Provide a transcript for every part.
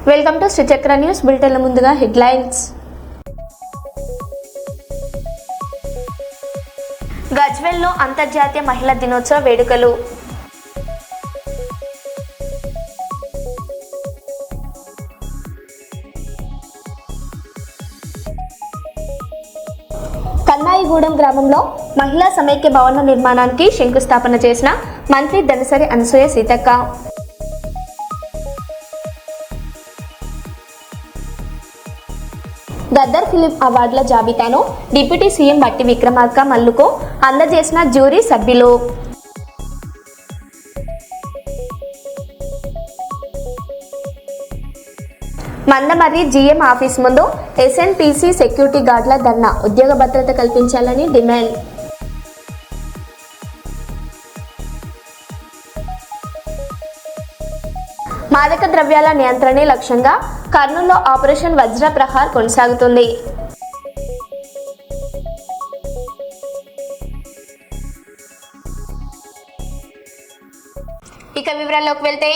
Welcome to Sri Chakra news bulletin. ముందుగా headlines. గజ్వేల్లో అంతర్జాతీయ మహిళా దినోత్సవ వేడుకలు. కన్నాయిగూడెం గ్రామంలో మహిళా సమైక్య భవన నిర్మాణానికి శంకుస్థాపన చేసిన మంత్రి దనసరి అనసూయ సీతక్క. గద్దర్ ఫిలిం అవార్డుల జాబితాను డిప్యూటీ సీఎం బట్టి విక్రమార్క మల్లుకు అందజేసిన జ్యూరీ సభ్యులు. మందమర్రి జీఎం ఆఫీస్ ముందు ఎస్ఎన్పిసి సెక్యూరిటీ గార్డుల ధర్నా. ఉద్యోగ భద్రత కల్పించాలని డిమాండ్. మాదక ద్రవ్యాల నియంత్రణే లక్ష్యంగా కర్నూలులో ఆపరేషన్ వజ్ర ప్రహార్ కొనసాగుతుంది. ఇక వివరాల్లోకి వెళ్తే,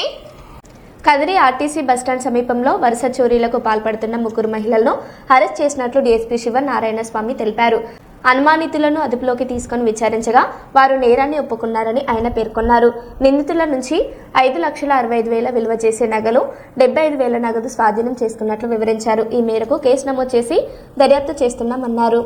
కదిరి ఆర్టీసీ బస్టాండ్ సమీపంలో వరుస చోరీలకు పాల్పడుతున్న 3 మహిళలను అరెస్ట్ చేసినట్లు డీఎస్పీ శివనారాయణ స్వామి తెలిపారు. అనుమానితులను అదుపులోకి తీసుకుని విచారించగా వారు నేరాన్ని ఒప్పుకున్నారని ఆయన పేర్కొన్నారు. నిందితుల నుంచి 5,65,000 విలువ చేసే నగలు, 75,000 నగదు స్వాధీనం చేసుకున్నట్లు వివరించారు. ఈ మేరకు కేసు నమోదు చేసి దర్యాప్తు చేస్తున్నామన్నారు.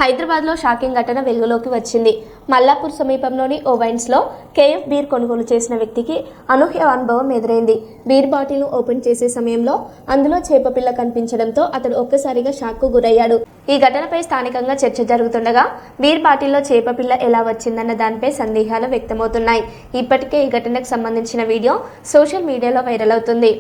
హైదరాబాద్లో షాకింగ్ ఘటన వెలుగులోకి వచ్చింది. మల్లాపూర్ సమీపంలోని ఓ వైన్స్లో కేఎఫ్ బీర్ కొనుగోలు చేసిన వ్యక్తికి అనూహ్య అనుభవం ఎదురైంది. బీర్ బాటిల్ను ఓపెన్ చేసే సమయంలో అందులో చేపపిల్ల కనిపించడంతో అతడు ఒక్కసారిగా షాక్కు గురయ్యాడు. ఈ ఘటనపై స్థానికంగా చర్చ జరుగుతుండగా బీర్ బాటిల్లో చేపపిల్ల ఎలా వచ్చిందన్న దానిపై సందేహాలు వ్యక్తమవుతున్నాయి. ఇప్పటికే ఈ ఘటనకు సంబంధించిన వీడియో సోషల్ మీడియాలో వైరల్ అవుతుంది.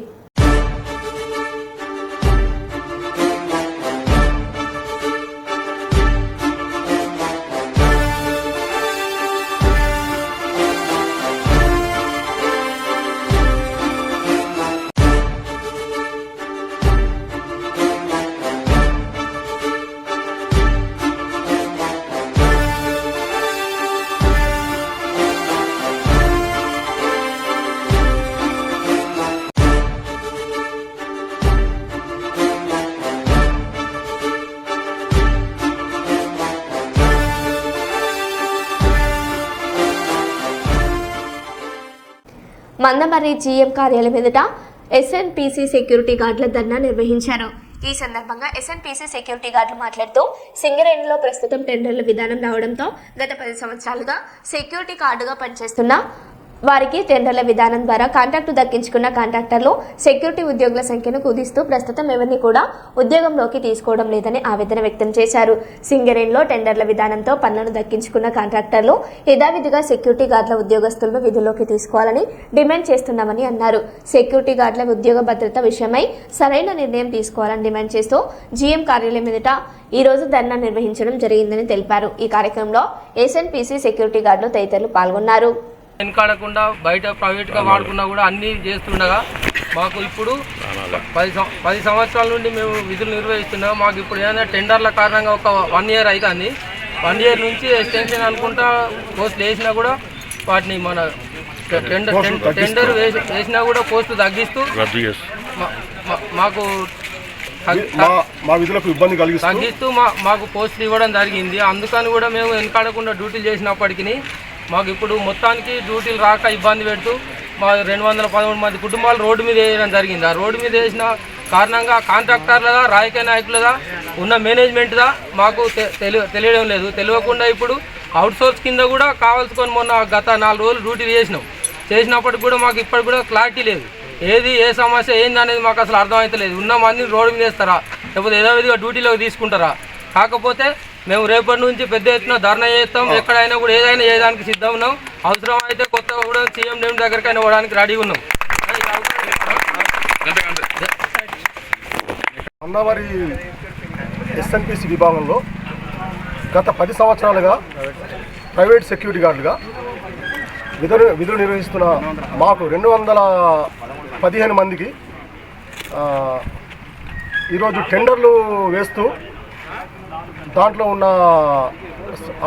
మందమర్రి జీఎం కార్యాలయం ఎదుట ఎస్ఎన్పిసి సెక్యూరిటీ గార్డుల ధర్నా నిర్వహించారు. ఈ సందర్భంగా ఎస్ఎన్పిసి సెక్యూరిటీ గార్డులు మాట్లాడుతూ సింగరేణిలో ప్రస్తుతం టెండర్ల విధానం రావడంతో గత 10 సంవత్సరాలుగా సెక్యూరిటీ గార్డుగా పనిచేస్తున్న వారికి టెండర్ల విధానం ద్వారా కాంట్రాక్టు దక్కించుకున్న కాంట్రాక్టర్లు సెక్యూరిటీ ఉద్యోగుల సంఖ్యను కుదిస్తూ ప్రస్తుతం ఎవరిని కూడా ఉద్యోగంలోకి తీసుకోవడం లేదని ఆవేదన వ్యక్తం చేశారు. సింగరేణిలో టెండర్ల విధానంతో పనులను దక్కించుకున్న కాంట్రాక్టర్లు యథావిధిగా సెక్యూరిటీ గార్డుల ఉద్యోగస్తులను విధుల్లోకి తీసుకోవాలని డిమాండ్ చేస్తున్నామని అన్నారు. సెక్యూరిటీ గార్డుల ఉద్యోగ భద్రత విషయమై సరైన నిర్ణయం తీసుకోవాలని డిమాండ్ చేస్తూ జీఎం కార్యాలయం ఎదుట ఈ రోజు ధర్నా నిర్వహించడం జరిగిందని తెలిపారు. ఈ కార్యక్రమంలో ఎస్ఎన్పిసి సెక్యూరిటీ గార్డులు తదితరులు పాల్గొన్నారు. వెనకాడకుండా బయట ప్రైవేట్గా వాడుకున్నా కూడా అన్నీ చేస్తుండగా మాకు ఇప్పుడు 10 సంవత్సరాల నుండి మేము విధులు నిర్వహిస్తున్నాం. మాకు ఇప్పుడు ఏదైనా టెండర్ల కారణంగా ఒక 1 ఇయర్ అవుతుంది. 1 ఇయర్ నుంచి ఎక్స్టెన్షన్ అనుకుంటా పోస్టులు వేసినా కూడా వాటిని మన టెండర్ వేసినా కూడా పోస్టులు తగ్గిస్తూ మాకు తగ్గిస్తూ మాకు పోస్టులు ఇవ్వడం జరిగింది. అందుకని కూడా మేము వెనకాడకుండా డ్యూటీలు చేసినప్పటికీ మాకు ఇప్పుడు మొత్తానికి డ్యూటీలు రాక ఇబ్బంది పెడుతూ మా 213 మంది కుటుంబాలు రోడ్డు మీద వేయడం జరిగింది. ఆ రోడ్డు మీద వేసిన కారణంగా కాంట్రాక్టర్లదా రాజకీయ నాయకులదా ఉన్న మేనేజ్మెంట్దా మాకు తెలియడం లేదు. తెలియకుండా ఇప్పుడు అవుట్సోర్స్ కింద కూడా కావాల్సుకొని మొన్న గత 4 రోజులు డ్యూటీలు చేసినప్పటికి కూడా మాకు ఇప్పటికి కూడా క్లారిటీ లేదు. ఏ సమస్య ఏంది అనేది మాకు అసలు అర్థమవుతలేదు. ఉన్న మందిని రోడ్డు మీద వేస్తారా, లేకపోతే ఏదో విధంగా డ్యూటీలోకి తీసుకుంటారా? కాకపోతే మేము రేపటి నుంచి పెద్ద ఎత్తున ధర్నా చేస్తాం. ఎక్కడైనా కూడా ఏదైనా చేయడానికి సిద్ధం ఉన్నాం. అవసరం అయితే కొత్తగా కూడా సీఎం నేమ్ దగ్గరికైనా పోవడానికి రెడీగా ఉన్నాం. అన్నవరి ఎస్ఎన్పిసి విభాగంలో గత 10 సంవత్సరాలుగా ప్రైవేట్ సెక్యూరిటీ గార్డులుగా విధులు నిర్వహిస్తున్న మాకు 215 మందికి ఈరోజు టెండర్లు వేస్తూ దాంట్లో ఉన్న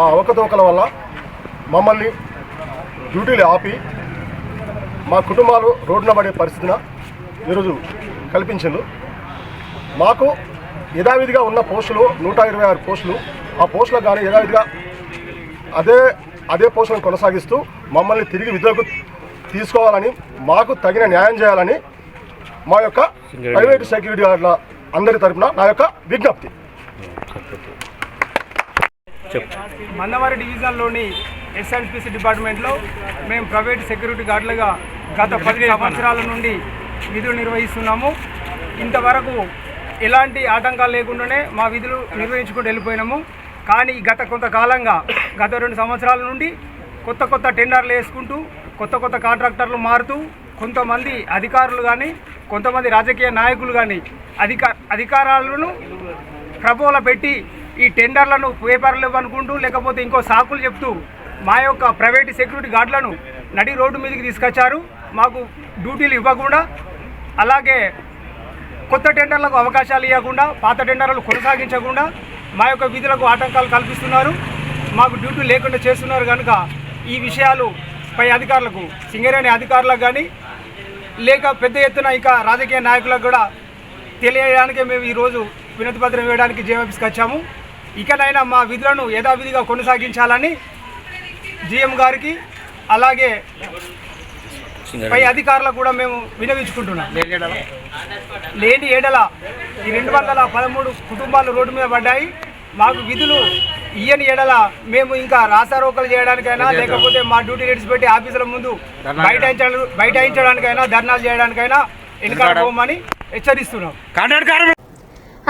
అవకతవకల వల్ల మమ్మల్ని డ్యూటీలు ఆపి మా కుటుంబాలు రోడ్డున పడే పరిస్థితిన ఈరోజు కల్పించారు. మాకు యథావిధిగా ఉన్న పోస్టులు 126 పోస్టులు, ఆ పోస్టులకు కానీ యథావిధిగా అదే పోస్టులను కొనసాగిస్తూ మమ్మల్ని తిరిగి విధులకు తీసుకోవాలని, మాకు తగిన న్యాయం చేయాలని మా యొక్క ప్రైవేట్ సెక్యూరిటీ గార్డుల అందరి తరపున నా యొక్క విజ్ఞప్తి. మందమరి డివిజన్లోని ఎస్ఎన్పిసి డిపార్ట్మెంట్లో మేము ప్రైవేట్ సెక్యూరిటీ గార్డులుగా గత 10 సంవత్సరాల నుండి విధులు నిర్వహిస్తున్నాము. ఇంతవరకు ఎలాంటి ఆటంకాలు లేకుండానే మా విధులు నిర్వహించుకుంటూ వెళ్ళిపోయినాము. కానీ గత కొంతకాలంగా గత 2 సంవత్సరాల నుండి కొత్త టెండర్లు వేసుకుంటూ కొత్త కాంట్రాక్టర్లు మారుతూ కొంతమంది అధికారులు కానీ కొంతమంది రాజకీయ నాయకులు కానీ అధికారాలను ప్రబోల పెట్టి ఈ టెండర్లను పేపర్లు ఇవ్వనుకుంటూ లేకపోతే ఇంకో సాకులు చెప్తూ మా యొక్క ప్రైవేట్ సెక్యూరిటీ గార్డులను నడి రోడ్డు మీదకి తీసుకొచ్చారు. మాకు డ్యూటీలు ఇవ్వకుండా, అలాగే కొత్త టెండర్లకు అవకాశాలు ఇవ్వకుండా, పాత టెండర్లు కొనసాగించకుండా మా యొక్క విధులకు ఆటంకాలు కల్పిస్తున్నారు. మాకు డ్యూటీ లేకుండా చేస్తున్నారు. కనుక ఈ విషయాలు పై అధికారులకు, సింగరేణి అధికారులకు కానీ లేక పెద్ద ఎత్తున ఇంకా రాజకీయ నాయకులకు కూడా తెలియడానికే మేము ఈరోజు వినతి పత్రం వేయడానికి జేఎంఎఫ్కి వచ్చాము. ఇకనైనా మా విధులను యథావిధిగా కొనసాగించాలని జీఎం గారికి అలాగే పై అధికారులకు కూడా మేము వినవించుకుంటున్నాం. లేని ఏడల ఈ 213 కుటుంబాలు రోడ్డు మీద పడ్డాయి. మాకు విధులు ఇయ్యని ఏడల మేము ఇంకా రాస్తారోకలు చేయడానికైనా లేకపోతే మా డ్యూటీ రేట్స్ పెట్టి ఆఫీసుల ముందు బైఠాయించడానికైనా ధర్నాలు చేయడానికైనా వెనుకాడబోమని హెచ్చరిస్తున్నాం.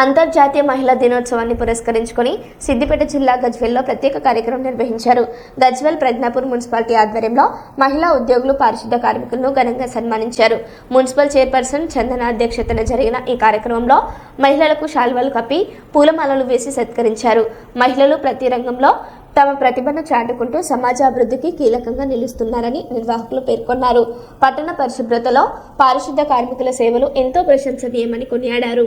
అంతర్జాతీయ మహిళా దినోత్సవాన్ని పురస్కరించుకొని సిద్దిపేట జిల్లా గజ్వెల్లో ప్రత్యేక కార్యక్రమం నిర్వహించారు. గజ్వెల్ ప్రజ్ఞాపూర్ మున్సిపాలిటీ ఆధ్వర్యంలో మహిళా ఉద్యోగులు, పారిశుద్ధ కార్మికులను ఘనంగా సన్మానించారు. మున్సిపల్ చైర్పర్సన్ చందన అధ్యక్షతన జరిగిన ఈ కార్యక్రమంలో మహిళలకు శాల్వాలు కప్పి పూలమాలలు వేసి సత్కరించారు. మహిళలు ప్రతి రంగంలో తమ ప్రతిభను చాటుకుంటూ సమాజ అభివృద్ధికి కీలకంగా నిలుస్తున్నారని నిర్వాహకులు పేర్కొన్నారు. పట్టణ పరిశుభ్రతలో పారిశుద్ధ కార్మికుల సేవలు ఎంతో ప్రశంసనీయమని కొనియాడారు.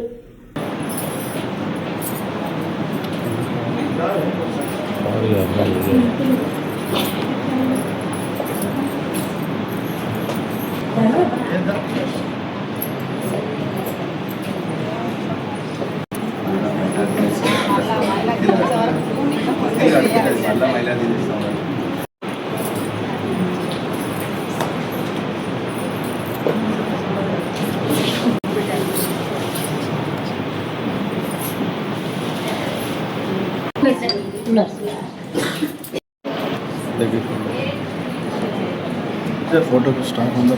फोटो स्टाफ अंदर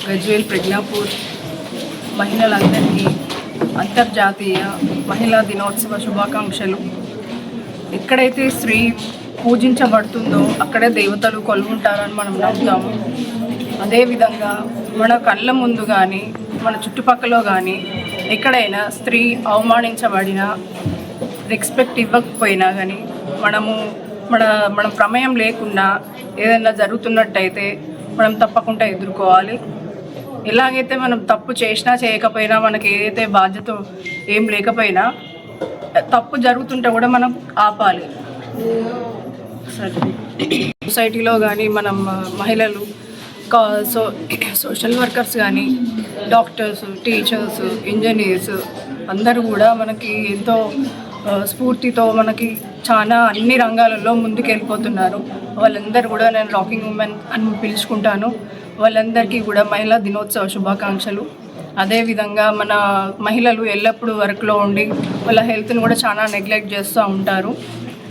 గజ్వేల్ ప్రజ్ఞాపూర్ మహిళలందరికీ అంతర్జాతీయ మహిళా దినోత్సవ శుభాకాంక్షలు. ఎక్కడైతే స్త్రీ పూజించబడుతుందో అక్కడే దేవతలు కొలువుంటారని మనం నమ్ముతాము. అదేవిధంగా మన కళ్ళ ముందు కానీ మన చుట్టుపక్కల కానీ ఎక్కడైనా స్త్రీ అవమానించబడినా, రెస్పెక్ట్ ఇవ్వకపోయినా కానీ మన ప్రమేయం లేకుండా ఏదైనా జరుగుతున్నట్టయితే మనం తప్పకుండా ఎదుర్కోవాలి. ఎలాగైతే మనం తప్పు చేసినా చేయకపోయినా మనకి ఏదైతే బాధ్యత ఏం లేకపోయినా తప్పు జరుగుతుంటే కూడా మనం ఆపాలి. సొసైటీలో కానీ మనం మహిళలు సోషల్ వర్కర్స్ కానీ డాక్టర్స్, టీచర్స్, ఇంజనీర్స్ అందరూ కూడా మనకి ఎంతో స్ఫూర్తితో మనకి చాలా అన్ని రంగాలలో ముందుకు వెళ్ళిపోతున్నారు. వాళ్ళందరూ కూడా నేను రాకింగ్ ఉమెన్ అని పిలుచుకుంటాను. వాళ్ళందరికీ కూడా మహిళా దినోత్సవ శుభాకాంక్షలు. అదేవిధంగా మన మహిళలు ఎల్లప్పుడూ వర్క్లో ఉండి వాళ్ళ హెల్త్ని కూడా చాలా నెగ్లెక్ట్ చేస్తూ ఉంటారు.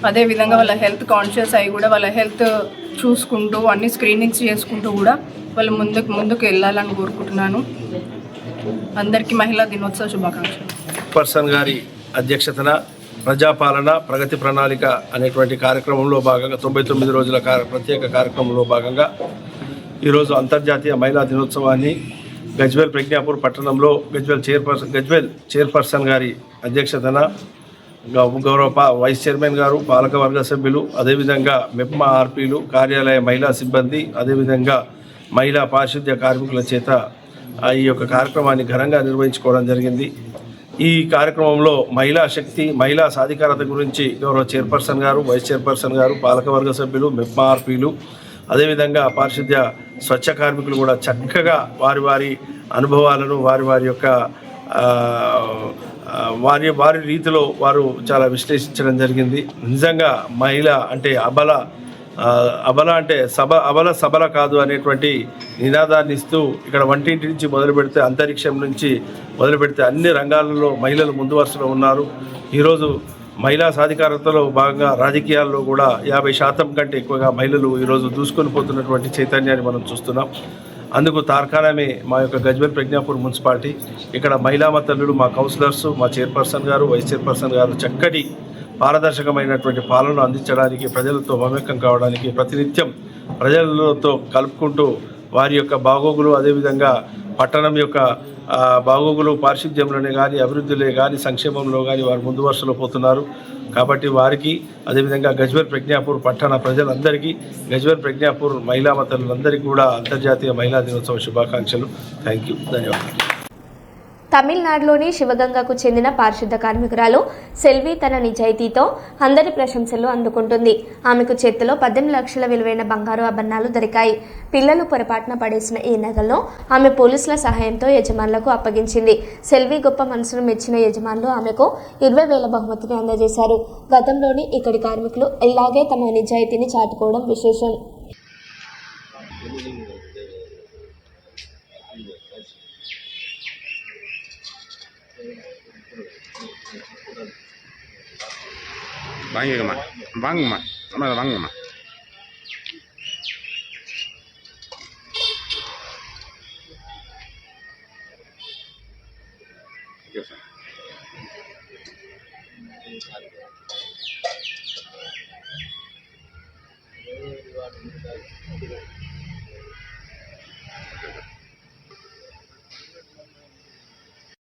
అదేవిధంగా వాళ్ళ హెల్త్ కాన్షియస్ అయ్యి కూడా వాళ్ళ హెల్త్ చూసుకుంటూ అన్ని స్క్రీనింగ్స్ చేసుకుంటూ కూడా వాళ్ళు ముందుకు వెళ్ళాలని కోరుకుంటున్నాను. అందరికీ మహిళా దినోత్సవ శుభాకాంక్షలు. పర్సన్ గారి అధ్యక్షతన ప్రజాపాలన ప్రగతి ప్రణాళిక అనేటువంటి కార్యక్రమంలో భాగంగా 99 రోజుల ప్రత్యేక కార్యక్రమంలో భాగంగా ఈరోజు అంతర్జాతీయ మహిళా దినోత్సవాన్ని గజ్వేల్ ప్రజ్ఞాపూర్ పట్టణంలో గజ్వేల్ చైర్పర్సన్ గారి అధ్యక్షతన గౌరవ వైస్ చైర్మన్ గారు, పాలకవర్గ సభ్యులు, అదేవిధంగా మెప్మా ఆర్పీలు, కార్యాలయ మహిళా సిబ్బంది, అదేవిధంగా మహిళా పారిశుద్ధ్య కార్మికుల చేత ఈ యొక్క కార్యక్రమాన్ని ఘనంగా నిర్వహించుకోవడం జరిగింది. ఈ కార్యక్రమంలో మహిళా శక్తి, మహిళా సాధికారత గురించి గౌరవ చైర్పర్సన్ గారు, వైస్ చైర్పర్సన్ గారు, పాలకవర్గ సభ్యులు, మెప్మా ఆర్పీలు, అదేవిధంగా పారిశుద్ధ్య స్వచ్ఛ కార్మికులు కూడా చక్కగా వారి అనుభవాలను వారి యొక్క వారి రీతిలో వారు చాలా విశ్లేషించడం జరిగింది. నిజంగా మహిళ అంటే అబల అంటే అబల సబల కాదు అనేటువంటి నినాదాన్ని ఇస్తూ ఇక్కడ వంటింటి నుంచి మొదలు పెడితే, అంతరిక్షం నుంచి మొదలు పెడితే అన్ని రంగాలలో మహిళలు ముందు వరుసలో ఉన్నారు. ఈరోజు మహిళా సాధికారతలో భాగంగా రాజకీయాల్లో కూడా 50% కంటే ఎక్కువగా మహిళలు ఈరోజు దూసుకొని పోతున్నటువంటి చైతన్యాన్ని మనం చూస్తున్నాం. అందుకు తార్కాణమే మా యొక్క గజ్వేల్ ప్రజ్ఞాపూర్ మున్సిపాలిటీ. ఇక్కడ మహిళా తల్లులు, మా కౌన్సిలర్స్, మా చైర్పర్సన్ గారు, వైస్ చైర్పర్సన్ గారు చక్కటి పారదర్శకమైనటువంటి పాలన అందించడానికి, ప్రజలతో మమేకం కావడానికి, ప్రతినిత్యం ప్రజలతో కలుపుకుంటూ వారి యొక్క బాగోగులు, అదేవిధంగా పట్టణం యొక్క బాగోగులు పారిశుద్ధ్యంలోనే కానీ, అభివృద్ధిలో కానీ, సంక్షేమంలో కానీ వారు ముందు వరుసలో పోతున్నారు. కాబట్టి వారికి, అదేవిధంగా గజ్వేల్ ప్రజ్ఞాపూర్ పట్టణ ప్రజలందరికీ, గజ్వేల్ ప్రజ్ఞాపూర్ మహిళా మతలందరికీ కూడా అంతర్జాతీయ మహిళా దినోత్సవ శుభాకాంక్షలు. థ్యాంక్ యూ, ధన్యవాదాలు. తమిళనాడులోని శివగంగకు చెందిన పారిశుద్ధ కార్మికురాలు సెల్వి తన నిజాయితీతో అందరి ప్రశంసలు అందుకుంటుంది. ఆమెకు చేతిలో 18 లక్షల విలువైన బంగారు ఆభరణాలు దొరికాయి. పిల్లలు పొరపాటున పడేసిన ఈ నగలను ఆమె పోలీసుల సహాయంతో యజమానులకు అప్పగించింది. సెల్వి గొప్ప మనసును మెచ్చిన యజమానులు ఆమెకు 20,000 బహుమతిని అందజేశారు. గతంలోని ఇక్కడి కార్మికులు ఇలాగే తమ నిజాయితీని చాటుకోవడం విశేషం. வாங்கிக்கம்மா, வாங்கம்மா, நம்ம அதை வாங்கம்மா. Okay sir.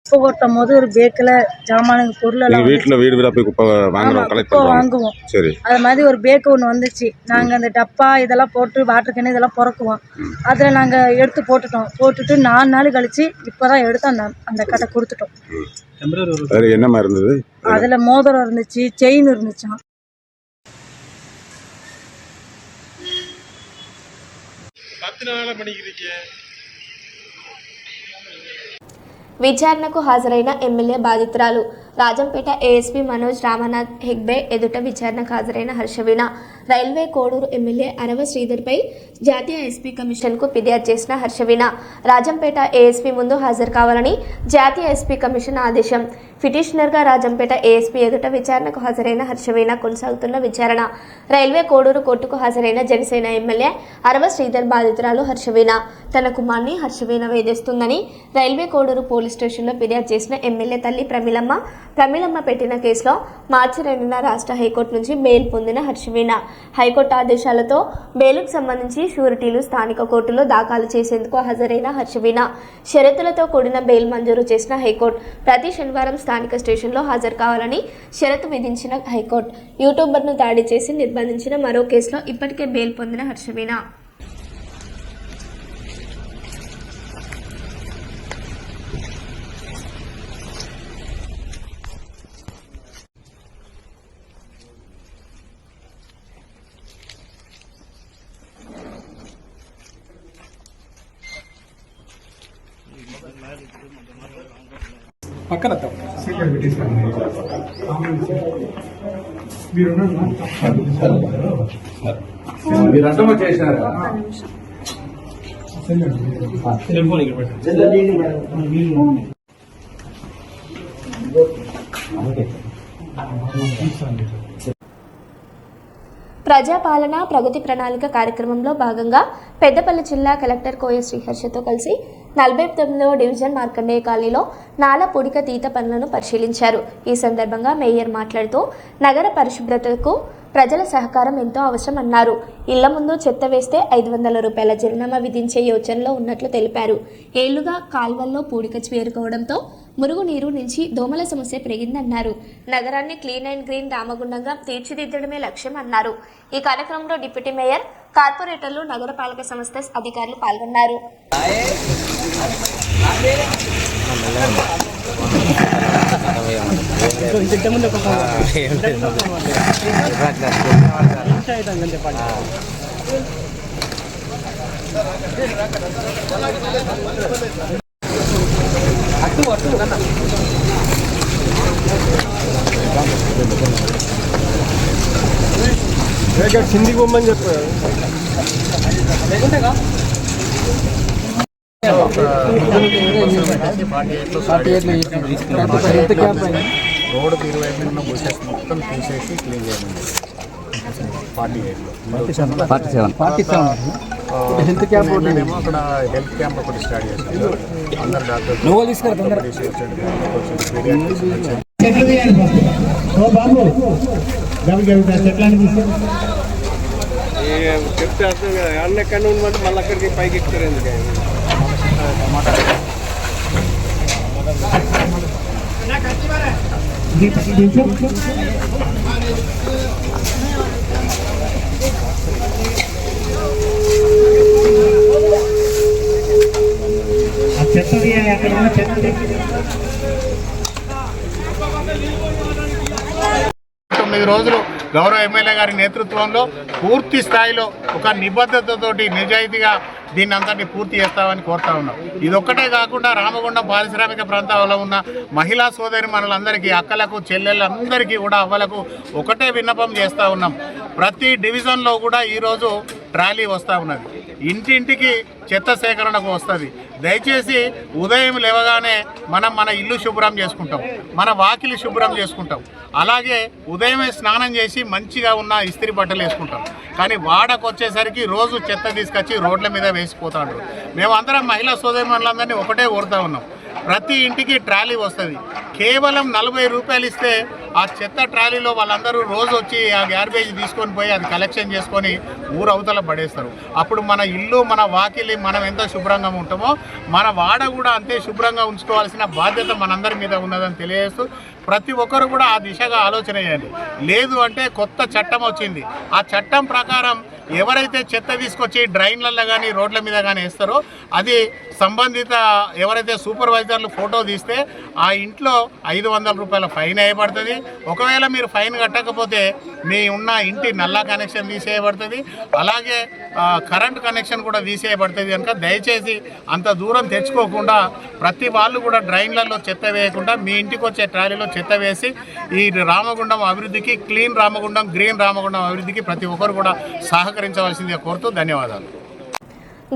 குப்பை கொட்டும் போது ஒரு பேக்கில் ஜாமானுங்க பொருள் எல்லாம் வீடு போய் குப்பை வாங்குவோம். சரி. அது மாதிரி ஒரு பேக்கு ஒன்று வந்துச்சு. நாங்கள் அந்த டப்பா இதெல்லாம் போட்டு வாட்டர் கேனு இதெல்லாம் பிறக்குவோம். அதில் நாங்கள் எடுத்து போட்டுட்டு 4 நாள் கழிச்சு இப்போதான் எடுத்து அந்த கதை கொடுத்துட்டோம். என்னமா இருந்தது? அதில் மோதிரம் இருந்துச்சு, செயின் இருந்துச்சான். విచారణకు హాజరైన ఎమ్మెల్యే బాధితురాలు రాజంపేట ఏఎస్పీ మనోజ్ రామనాథ్ హెగ్బే ఎదుట విచారణకు హాజరైన హర్షవీణ రైల్వే కోడూరు ఎమ్మెల్యే అరవ శ్రీధర్పై జాతీయ ఎస్పీ కమిషన్కు ఫిర్యాదు చేసిన హర్షవీణ రాజంపేట ఏఎస్పీ ముందు హాజరు కావాలని జాతీయ ఎస్పీ కమిషన్ ఆదేశం. పిటిషనర్గా రాజంపేట ఏఎస్పీ ఎదుట విచారణకు హాజరైన హర్షవీణ కొనసాగుతున్న విచారణ. రైల్వే కోడూరు కోర్టుకు హాజరైన జనసేన ఎమ్మెల్యే అరవ శ్రీధర్ బాధితురాలు హర్షవీణ తన కుమార్ని హర్షవీణ వేధిస్తుందని రైల్వే కోడూరు పోలీస్ స్టేషన్లో ఫిర్యాదు చేసిన ఎమ్మెల్యే తల్లి ప్రమీలమ్మ పెట్టిన కేసులో మార్చి 2న రాష్ట్ర హైకోర్టు నుంచి బెయిల్ పొందిన హర్షవీణ హైకోర్టు ఆదేశాలతో బెయిల్కు సంబంధించి షూరిటీలు స్థానిక కోర్టులో దాఖలు చేసేందుకు హాజరైన హర్షవీణ షరతులతో కూడిన బెయిల్ మంజూరు చేసిన హైకోర్టు ప్రతి శనివారం స్థానిక స్టేషన్లో హాజరు కావాలని షరతు విధించిన హైకోర్టు యూట్యూబర్ను దాడి చేసి నిర్బంధించిన మరో కేసులో ఇప్పటికే బెయిల్ పొందిన హర్షవీణ పక్కన మీరంతా చేసినారా? ప్రజాపాలన ప్రగతి ప్రణాళిక కార్యక్రమంలో భాగంగా పెద్దపల్లి జిల్లా కలెక్టర్ కోయ శ్రీహర్షతో కలిసి 49వ డివిజన్ మార్కండేయ కాలనీలో నాలా పూడిక తీత పనులను పరిశీలించారు. ఈ సందర్భంగా మేయర్ మాట్లాడుతూ నగర పరిశుభ్రతకు ప్రజల సహకారం ఎంతో అవసరం అన్నారు. ఇళ్ల ముందు చెత్త వేస్తే 500 రూపాయల జరిమానా విధించే యోచనలో ఉన్నట్లు తెలిపారు. ఏళ్లుగా కాల్వల్లో పూడిక చేరుకోవడంతో మురుగునీరు నుంచి దోమల సమస్య పెరిగిందన్నారు. నగరాన్ని క్లీన్ అండ్ గ్రీన్ రామగుండంగా తీర్చిదిద్దడమే లక్ష్యం అన్నారు. ఈ కార్యక్రమంలో డిప్యూటీ మేయర్, కార్పొరేటర్లు, నగరపాలక సంస్థ అధికారులు పాల్గొన్నారు. హిందీ బొమ్మని చెప్పారు. రోడ్డుకి ఇరువైపు ఉన్న బుషెస్ మొత్తం తీసేసి క్లీన్ చేయమని 47 హెల్త్ క్యాంప్ ఏమో అక్కడ హెల్త్ క్యాంప్ ఒకటి స్టార్ట్ చేశారు. అందరు డాక్టర్స్ చెప్తే అర్థం కదా. అన్న ఎక్కడ ఉందంటే మళ్ళీ అక్కడికి పైకి ఎక్కుతారు. ఎందుకంటే చెత్తది అక్కడ ఉన్న చెత్త 9 రోజులు గౌరవ ఎమ్మెల్యే గారి నేతృత్వంలో పూర్తి స్థాయిలో ఒక నిబద్ధతతోటి నిజాయితీగా దీన్ని అంతటి పూర్తి చేస్తామని కోరుతా ఉన్నాం. ఇదొక్కటే కాకుండా రామగుండం పారిశ్రామిక ప్రాంతాల్లో ఉన్న మహిళా సోదరి మనలందరికీ, అక్కలకు, చెల్లెళ్ళందరికీ కూడా, అవ్వలకు ఒకటే విన్నపం చేస్తూ ఉన్నాం. ప్రతి డివిజన్లో కూడా ఈరోజు ట్రాలీ వస్తూ ఉన్నది. ఇంటింటికి చెత్త సేకరణకు వస్తుంది. దయచేసి ఉదయం లేవగానే మనం మన ఇల్లు శుభ్రం చేసుకుంటాం, మన వాకిలి శుభ్రం చేసుకుంటాం, అలాగే ఉదయమే స్నానం చేసి మంచిగా ఉన్న ఇస్త్రీ బట్టలు వేసుకుంటాం. కానీ వాడకు వచ్చేసరికి రోజు చెత్త తీసుకొచ్చి రోడ్ల మీద వేసిపోతాడు. మేమందరం మహిళా సోదరిమణులందరినీ ఒకటే కోరుతా ఉన్నాం. ప్రతి ఇంటికి ట్రాలీ వస్తుంది. కేవలం 40 రూపాయలు ఇస్తే ఆ చెత్త ట్రాలీలో వాళ్ళందరూ రోజు వచ్చి ఆ గార్బేజ్ తీసుకొని పోయి అది కలెక్షన్ చేసుకొని ఊరు అవతల పడేస్తారు. అప్పుడు మన ఇల్లు, మన వాకిలి మనం ఎంత శుభ్రంగా ఉంటామో మన వాడ కూడా అంతే శుభ్రంగా ఉంచుకోవాల్సిన బాధ్యత మనందరి మీద ఉన్నదని తెలియజేస్తూ ప్రతి ఒక్కరు కూడా ఆ దిశగా ఆలోచన చేయాలి. లేదు అంటే కొత్త చట్టం వచ్చింది. ఆ చట్టం ప్రకారం ఎవరైతే చెత్త తీసుకొచ్చి డ్రైన్లలో కానీ రోడ్ల మీద కానీ వేస్తారో అది సంబంధిత ఎవరైతే సూపర్వైజర్లు ఫోటో తీస్తే ఆ ఇంట్లో 500 రూపాయల ఫైన్ వేయబడుతుంది. ఒకవేళ మీరు ఫైన్ కట్టకపోతే మీ ఉన్న ఇంటి నల్లా కనెక్షన్ తీసేయబడుతుంది, అలాగే కరెంట్ కనెక్షన్ కూడా తీసేయబడుతుంది. కనుక దయచేసి అంత దూరం తెచ్చుకోకుండా ప్రతి వాళ్ళు కూడా డ్రైన్లలో చెత్త వేయకుండా మీ ఇంటికి వచ్చే ట్రాలీలో చెత్త వేసి ఈ రామగుండం అభివృద్ధికి, క్లీన్ రామగుండం, గ్రీన్ రామగుండం అభివృద్ధికి ప్రతి ఒక్కరు కూడా సహకరించవలసిందిగా కోరుతూ ధన్యవాదాలు.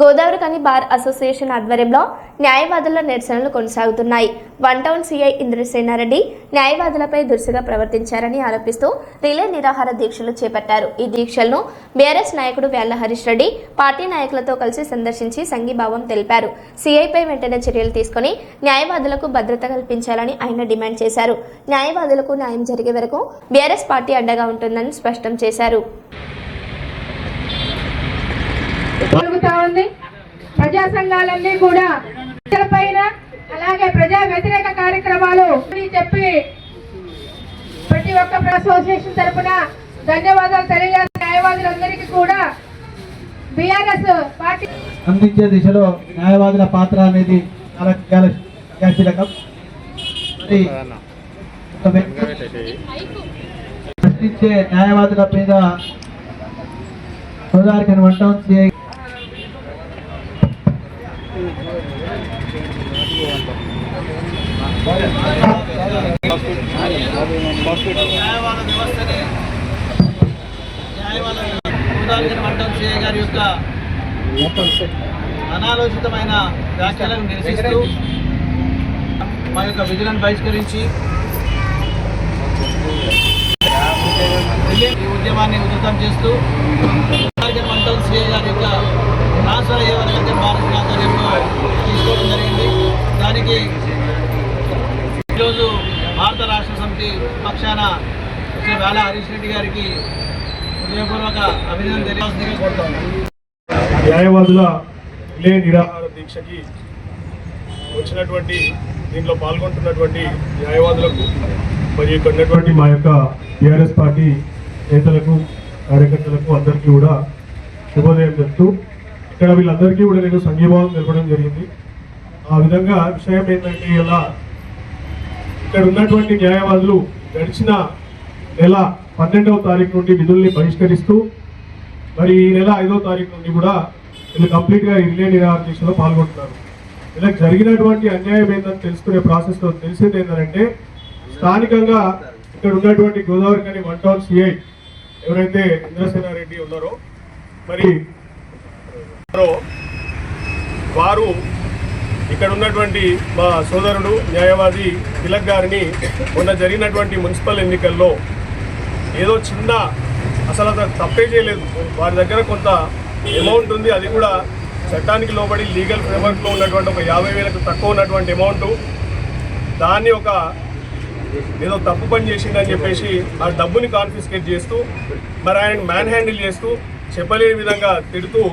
గోదావరి కని బార్ అసోసియేషన్ ఆధ్వర్యంలో న్యాయవాదుల నిరసనలు కొనసాగుతున్నాయి. వన్ టౌన్ సీఐ ఇంద్రసేనారెడ్డి న్యాయవాదులపై దురుసుగా ప్రవర్తించారని ఆరోపిస్తూ రిలే నిరాహార దీక్షలు చేపట్టారు. ఈ దీక్షలను బీఆర్ఎస్ నాయకుడు వేళ్ల హరీష్ రెడ్డి పార్టీ నాయకులతో కలిసి సందర్శించి సంఘీభావం తెలిపారు. సీఐపై వెంటనే చర్యలు తీసుకుని న్యాయవాదులకు భద్రత కల్పించాలని ఆయన డిమాండ్ చేశారు. న్యాయవాదులకు న్యాయం జరిగే వరకు బీఆర్ఎస్ పార్టీ అండగా ఉంటుందని స్పష్టం చేశారు. ప్రజా సంఘాలన్నీ కూడా పైన అలాగే ప్రజా వ్యతిరేక కార్యక్రమాలు చెప్పి ప్రతి ఒక్క అసోసియేషన్ తరఫున ధన్యవాదాలు తెలియజేస్తున్న న్యాయవాదులందరికీ కూడా బీఆర్ఎస్ పార్టీ అందించే దిశలో న్యాయవాదుల పాత్ర అనేది చాలా క్రియాశీలకం. ప్రశ్నించే న్యాయవాదుల మీద గోదావరి కని వన్ టౌన్ సిఐ న్యాయవాద వ్యవస్థని న్యాయవాద మండలం సిఐ గారి యొక్క అనాలోచితమైన వ్యాఖ్యలను నిరసిస్తూ మా యొక్క విధులను బహిష్కరించి ఈ ఉద్యమాన్ని ఉధృతం చేస్తూ మండలం సిఐ గారి యొక్క రాష్ట్ర ఏవైతే భారత ఆధ్వర్యంలో తీసుకోవడం జరిగింది. దానికి ఈరోజు భారత రాష్ట్ర సమితి పక్షాన శ్రీ వేళ హరీష్ రెడ్డి గారికి హృదయపూర్వక అభినందన తెలియజేస్తూ కోరుతాను. న్యాయవాదుల రిలే నిరాహార దీక్షకి వచ్చినటువంటి దీంట్లో పాల్గొంటున్నటువంటి న్యాయవాదులకు మరియు ఇక్కడ ఉన్నటువంటి మా యొక్క టీఆర్ఎస్ పార్టీ నేతలకు కార్యకర్తలకు అందరికీ కూడా శుభోదయం చెప్తూ ఇక్కడ వీళ్ళందరికీ కూడా నేను సంఘీభావం తెలపడం జరిగింది. ఆ విధంగా విషయం ఏంటంటే ఇలా ఇక్కడ ఉన్నటువంటి న్యాయవాదులు గడిచిన నెల 12వ తారీఖు నుండి విధుల్ని బహిష్కరిస్తూ మరి ఈ నెల 5వ తారీఖు నుండి కూడా వీళ్ళు కంప్లీట్గా రిలే నిరాహార దీక్షలో పాల్గొంటున్నారు. ఇలా జరిగినటువంటి అన్యాయం ఏంటని తెలుసుకునే ప్రాసెస్లో తెలిసేది ఏంటంటే స్థానికంగా ఇక్కడ ఉన్నటువంటి గోదావరి కానీ 1 టౌన్ సిఐ ఎవరైతే ఇంద్రసేనారెడ్డి ఉన్నారో మరి వారు ఇక్కడ ఉన్నటువంటి మా సోదరుడు న్యాయవాది తిలక్ గారిని మొన్న జరిగినటువంటి మున్సిపల్ ఎన్నికల్లో ఏదో చిన్న అసలు అతను తప్పే చేయలేదు, వారి దగ్గర కొంత అమౌంట్ ఉంది, అది కూడా చట్టానికి లోబడి లీగల్ ఫ్రేమ్వర్క్లో ఉన్నటువంటి ఒక 50,000కు తక్కువ ఉన్నటువంటి అమౌంట్, దాన్ని ఒక ఏదో తప్పు పని చేసిందని చెప్పేసి ఆ డబ్బుని కాన్ఫిస్కేట్ చేస్తూ మరి ఆయన మ్యాన్ హ్యాండిల్ చేస్తూ చెప్పలేని విధంగా తిడుతూ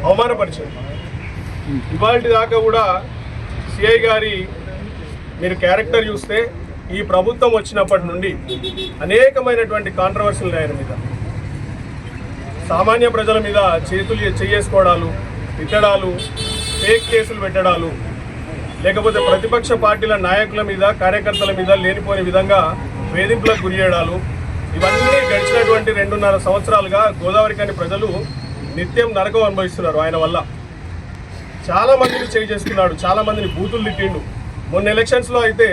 అవమానపరిచారు. ఇవాళ దాకా కూడా సిఐ గారి మీరు క్యారెక్టర్ చూస్తే ఈ ప్రభుత్వం వచ్చినప్పటి నుండి అనేకమైనటువంటి కాంట్రవర్సీలు ఆయన మీద, సామాన్య ప్రజల మీద చేతులు చేసుకోవడాలు, తిట్టడాలు, ఫేక్ కేసులు పెట్టడాలు, లేకపోతే ప్రతిపక్ష పార్టీల నాయకుల మీద కార్యకర్తల మీద లేనిపోని విధంగా వేధింపులకు గురి చేయడాలు, ఇవన్నీ గడిచినటువంటి 2.5 సంవత్సరాలుగా గోదావరి కాని ప్రజలు నిత్యం నరకం అనుభవిస్తున్నారు. ఆయన వల్ల చాలా మందిని చేయి చేసుకున్నాడు, చాలా మందిని బూతులు తిట్టిండు. మొన్న ఎలక్షన్స్లో అయితే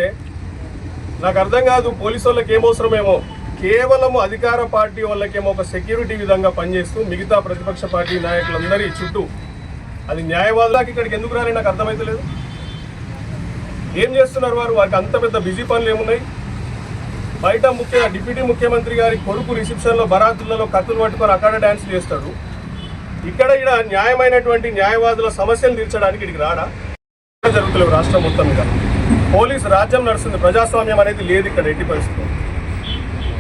నాకు అర్థం కాదు పోలీసు వాళ్ళకి ఏమవసరమేమో, కేవలం అధికార పార్టీ వాళ్ళకేమో ఒక సెక్యూరిటీ విధంగా పనిచేస్తూ మిగతా ప్రతిపక్ష పార్టీ నాయకులందరి చుట్టూ, అది న్యాయవాదులకు ఇక్కడికి ఎందుకు రాని నాకు అర్థమైతలేదు. ఏం చేస్తున్నారు వారు? వారికి అంత పెద్ద బిజీ పనులు ఏమున్నాయి? బయట డిప్యూటీ ముఖ్యమంత్రి గారి కొడుకు రిసెప్షన్లో బరాతులలో కత్తులు పట్టుకొని అక్కడ డ్యాన్సులు చేస్తాడు. ఇక్కడ న్యాయమైనటువంటి న్యాయవాదుల సమస్యలు తీర్చడానికి ఇక్కడికి రాడా? జరుగుతలేవు రాష్ట్రం మొత్తం మీద. పోలీసు రాజ్యం నడుస్తుంది, ప్రజాస్వామ్యం అనేది లేదు ఇక్కడ ఎట్టి పరిస్థితుల్లో.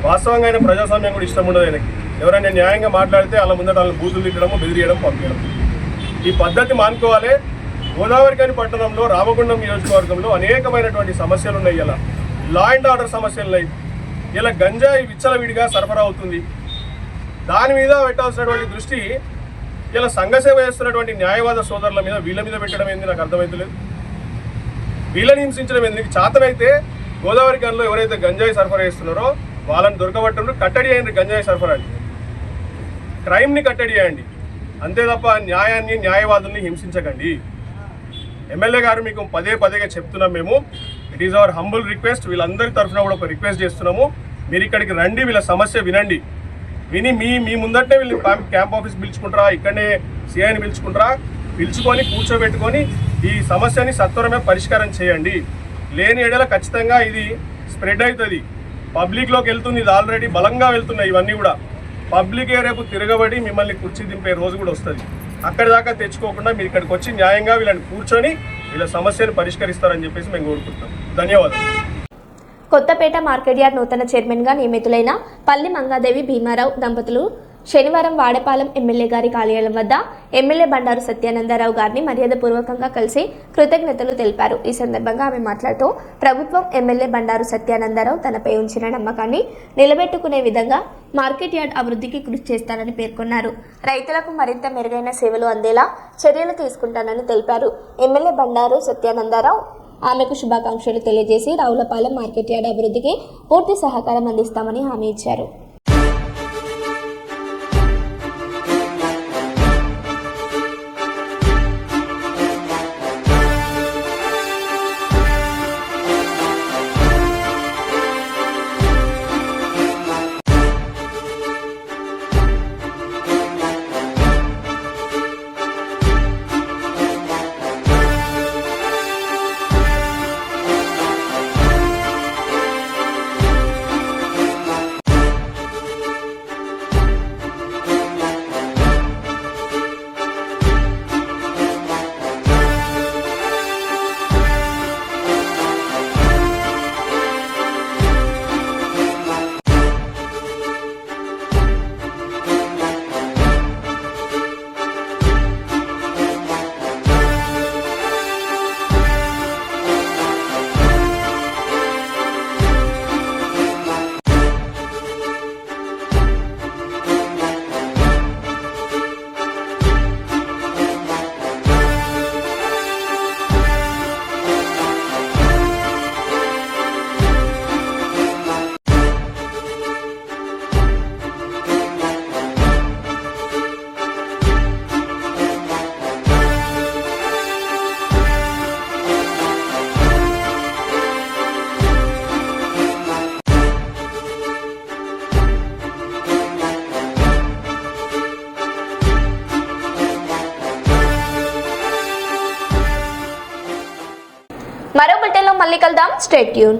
వాస్తవంగా ఆయన ప్రజాస్వామ్యం కూడా ఇష్టం ఉండదు ఆయనకి. ఎవరైనా న్యాయంగా మాట్లాడితే అలా ముందట వాళ్ళని బూతులు తిట్టడము, బెదిరియడం, పంపించడం, ఈ పద్ధతి మానుకోవాలి. గోదావరిఖని పట్టణంలో రామగుండం నియోజకవర్గంలో అనేకమైనటువంటి సమస్యలు ఉన్నాయి. ఇలా లా అండ్ ఆర్డర్ సమస్యలు ఉన్నాయి. ఇలా గంజాయి విచ్చలవిడిగా సరఫరా అవుతుంది. దాని మీద పెట్టాల్సినటువంటి దృష్టి ఇలా సంఘసేవ చేస్తున్నటువంటి న్యాయవాద సోదరుల మీద, వీళ్ళ మీద పెట్టడం ఏంది నాకు అర్థమవుతలేదు. వీళ్ళని హింసించడం ఎందుకు? చేతనైతే గోదావరి ఖనిలో ఎవరైతే గంజాయి సరఫరా చేస్తున్నారో వాళ్ళని దొరకబట్టండి, కట్టడి చేయండి. గంజాయి సరఫరాని, క్రైమ్ని కట్టడి చేయండి, అంతే తప్ప న్యాయాన్ని, న్యాయవాదుల్ని హింసించకండి. ఎమ్మెల్యే గారు మీకు పదే చెప్తున్నాం మేము, it is our humble request. వీళ్ళందరి తరఫున కూడా ఒక రిక్వెస్ట్ చేస్తున్నాము, మీరు ఇక్కడికి రండి, వీళ్ళ సమస్య వినండి. విని మీ ముందటనే వీళ్ళు క్యాంప్ ఆఫీస్ పిలుచుకుంటారా, ఇక్కడనే సిఐని పిలుచుకొని కూర్చోబెట్టుకొని ఈ సమస్యని సత్వరమే పరిష్కారం చేయండి. లేని ఎడల ఖచ్చితంగా ఇది స్ప్రెడ్ అవుతుంది, పబ్లిక్లోకి వెళ్తుంది. ఇది ఆల్రెడీ బలంగా వెళ్తున్నాయి. ఇవన్నీ కూడా పబ్లికే రేపు తిరగబడి మిమ్మల్ని కుర్చీ దింపే రోజు కూడా వస్తుంది. అక్కడి దాకా తెచ్చుకోకుండా మీరు ఇక్కడికి వచ్చి న్యాయంగా వీళ్ళని కూర్చొని వీళ్ళ సమస్యను పరిష్కరిస్తారని చెప్పేసి మేము కోరుకుంటాం. ధన్యవాదాలు. కొత్తపేట మార్కెట్ యార్డ్ నూతన చైర్మన్గా నియమితులైన పల్లి మంగాదేవి భీమారావు దంపతులు శనివారం వాడపాలెం ఎమ్మెల్యే గారి కార్యాలయం వద్ద ఎమ్మెల్యే బండారు సత్యానందరావు గారిని మర్యాదపూర్వకంగా కలిసి కృతజ్ఞతలు తెలిపారు. ఈ సందర్భంగా ఆమె మాట్లాడుతూ ప్రభుత్వం ఎమ్మెల్యే బండారు సత్యానందరావు తనపై ఉంచిన నమ్మకాన్ని నిలబెట్టుకునే విధంగా మార్కెట్ యార్డ్ అభివృద్ధికి కృషి చేస్తానని పేర్కొన్నారు. రైతులకు మరింత మెరుగైన సేవలు అందేలా చర్యలు తీసుకుంటానని తెలిపారు. ఎమ్మెల్యే బండారు సత్యానందరావు ఆమెకు శుభాకాంక్షలు తెలియజేసి రావులపాలెం మార్కెట్ యార్డ్ అభివృద్ధికి పూర్తి సహకారం అందిస్తామని హామీ ఇచ్చారు. మళ్ళీ కలుద్దాం. Stay tune.